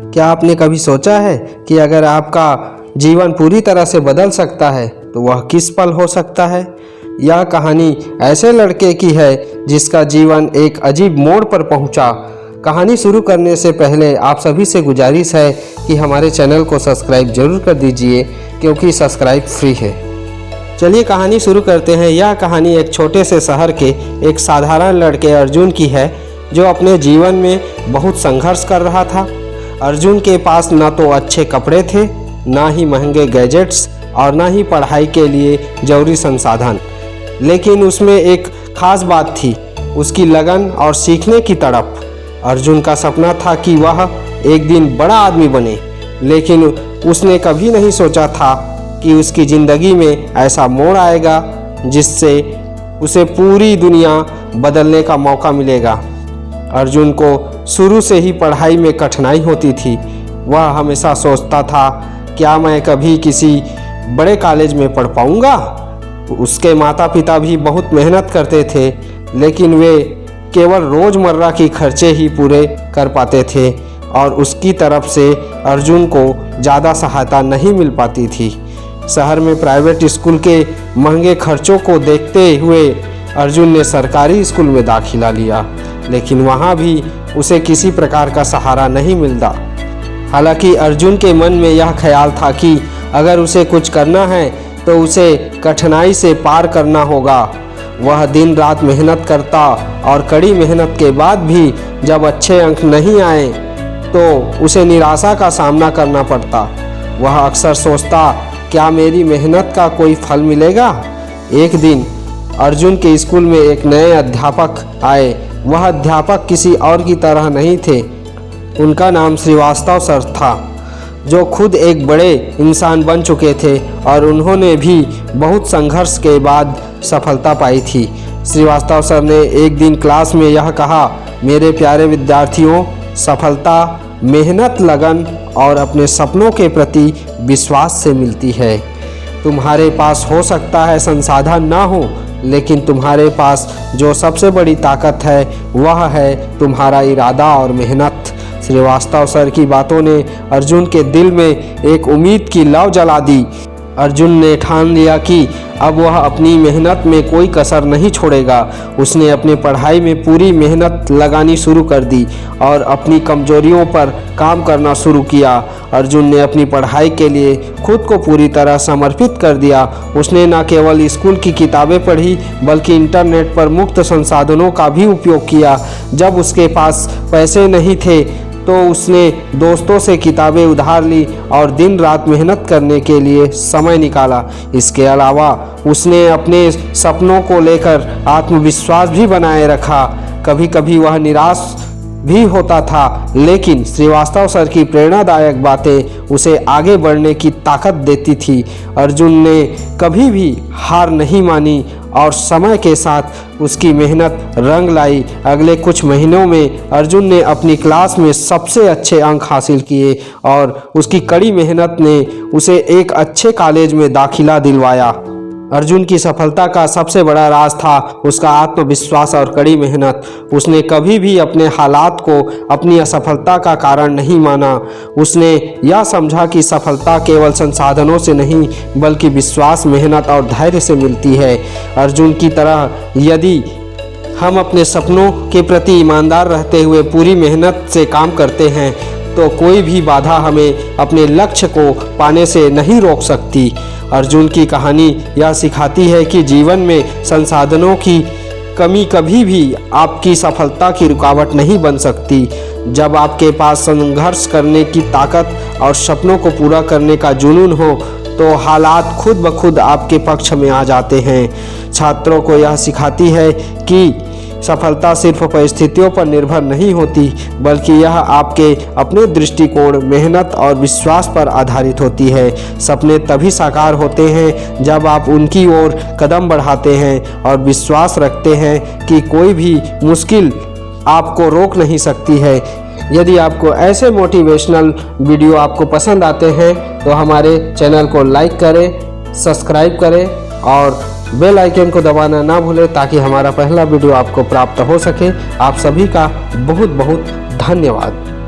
क्या आपने कभी सोचा है कि अगर आपका जीवन पूरी तरह से बदल सकता है तो वह किस पल हो सकता है? यह कहानी ऐसे लड़के की है जिसका जीवन एक अजीब मोड़ पर पहुंचा। कहानी शुरू करने से पहले आप सभी से गुजारिश है कि हमारे चैनल को सब्सक्राइब जरूर कर दीजिए, क्योंकि सब्सक्राइब फ्री है। चलिए कहानी शुरू करते हैं। यह कहानी एक छोटे से शहर के एक साधारण लड़के अर्जुन की है, जो अपने जीवन में बहुत संघर्ष कर रहा था। अर्जुन के पास न तो अच्छे कपड़े थे, ना ही महंगे गैजेट्स और ना ही पढ़ाई के लिए जरूरी संसाधन, लेकिन उसमें एक खास बात थी, उसकी लगन और सीखने की तड़प। अर्जुन का सपना था कि वह एक दिन बड़ा आदमी बने, लेकिन उसने कभी नहीं सोचा था कि उसकी ज़िंदगी में ऐसा मोड़ आएगा जिससे उसे पूरी दुनिया बदलने का मौका मिलेगा। अर्जुन को शुरू से ही पढ़ाई में कठिनाई होती थी। वह हमेशा सोचता था, क्या मैं कभी किसी बड़े कॉलेज में पढ़ पाऊँगा? उसके माता पिता भी बहुत मेहनत करते थे, लेकिन वे केवल रोज़मर्रा की खर्चे ही पूरे कर पाते थे और उसकी तरफ से अर्जुन को ज़्यादा सहायता नहीं मिल पाती थी। शहर में प्राइवेट स्कूल के महंगे खर्चों को देखते हुए अर्जुन ने सरकारी स्कूल में दाखिला लिया, लेकिन वहाँ भी उसे किसी प्रकार का सहारा नहीं मिलता। हालांकि अर्जुन के मन में यह ख्याल था कि अगर उसे कुछ करना है तो उसे कठिनाई से पार करना होगा। वह दिन रात मेहनत करता और कड़ी मेहनत के बाद भी जब अच्छे अंक नहीं आए तो उसे निराशा का सामना करना पड़ता। वह अक्सर सोचता, क्या मेरी मेहनत का कोई फल मिलेगा? एक दिन अर्जुन के स्कूल में एक नए अध्यापक आए। वह अध्यापक किसी और की तरह नहीं थे। उनका नाम श्रीवास्तव सर था, जो खुद एक बड़े इंसान बन चुके थे और उन्होंने भी बहुत संघर्ष के बाद सफलता पाई थी। श्रीवास्तव सर ने एक दिन क्लास में यह कहा, मेरे प्यारे विद्यार्थियों, सफलता मेहनत, लगन और अपने सपनों के प्रति विश्वास से मिलती है। तुम्हारे पास हो सकता है संसाधन ना हो, लेकिन तुम्हारे पास जो सबसे बड़ी ताकत है वह है तुम्हारा इरादा और मेहनत। श्रीवास्तव सर की बातों ने अर्जुन के दिल में एक उम्मीद की लौ जला दी। अर्जुन ने ठान लिया कि अब वह अपनी मेहनत में कोई कसर नहीं छोड़ेगा। उसने अपनी पढ़ाई में पूरी मेहनत लगानी शुरू कर दी और अपनी कमजोरियों पर काम करना शुरू किया। अर्जुन ने अपनी पढ़ाई के लिए खुद को पूरी तरह समर्पित कर दिया। उसने न केवल स्कूल की किताबें पढ़ी, बल्कि इंटरनेट पर मुफ्त संसाधनों का भी उपयोग किया। जब उसके पास पैसे नहीं थे तो उसने दोस्तों से किताबें उधार ली और दिन रात मेहनत करने के लिए समय निकाला। इसके अलावा उसने अपने सपनों को लेकर आत्मविश्वास भी बनाए रखा। कभी कभी वह निराश भी होता था, लेकिन श्रीवास्तव सर की प्रेरणादायक बातें उसे आगे बढ़ने की ताकत देती थी। अर्जुन ने कभी भी हार नहीं मानी और समय के साथ उसकी मेहनत रंग लाई। अगले कुछ महीनों में अर्जुन ने अपनी क्लास में सबसे अच्छे अंक हासिल किए और उसकी कड़ी मेहनत ने उसे एक अच्छे कॉलेज में दाखिला दिलवाया। अर्जुन की सफलता का सबसे बड़ा राज था उसका आत्मविश्वास और कड़ी मेहनत। उसने कभी भी अपने हालात को अपनी असफलता का कारण नहीं माना। उसने यह समझा कि सफलता केवल संसाधनों से नहीं, बल्कि विश्वास, मेहनत और धैर्य से मिलती है। अर्जुन की तरह यदि हम अपने सपनों के प्रति ईमानदार रहते हुए पूरी मेहनत से काम करते हैं तो कोई भी बाधा हमें अपने लक्ष्य को पाने से नहीं रोक सकती। अर्जुन की कहानी यह सिखाती है कि जीवन में संसाधनों की कमी कभी भी आपकी सफलता की रुकावट नहीं बन सकती। जब आपके पास संघर्ष करने की ताकत और सपनों को पूरा करने का जुनून हो तो हालात खुद ब खुद आपके पक्ष में आ जाते हैं। छात्रों को यह सिखाती है कि सफलता सिर्फ परिस्थितियों पर निर्भर नहीं होती, बल्कि यह आपके अपने दृष्टिकोण, मेहनत और विश्वास पर आधारित होती है। सपने तभी साकार होते हैं जब आप उनकी ओर कदम बढ़ाते हैं और विश्वास रखते हैं कि कोई भी मुश्किल आपको रोक नहीं सकती है। यदि आपको ऐसे मोटिवेशनल वीडियो आपको पसंद आते हैं तो हमारे चैनल को लाइक करें, सब्सक्राइब करें और बेल आइकन को दबाना ना भूलें, ताकि हमारा पहला वीडियो आपको प्राप्त हो सके। आप सभी का बहुत बहुत धन्यवाद।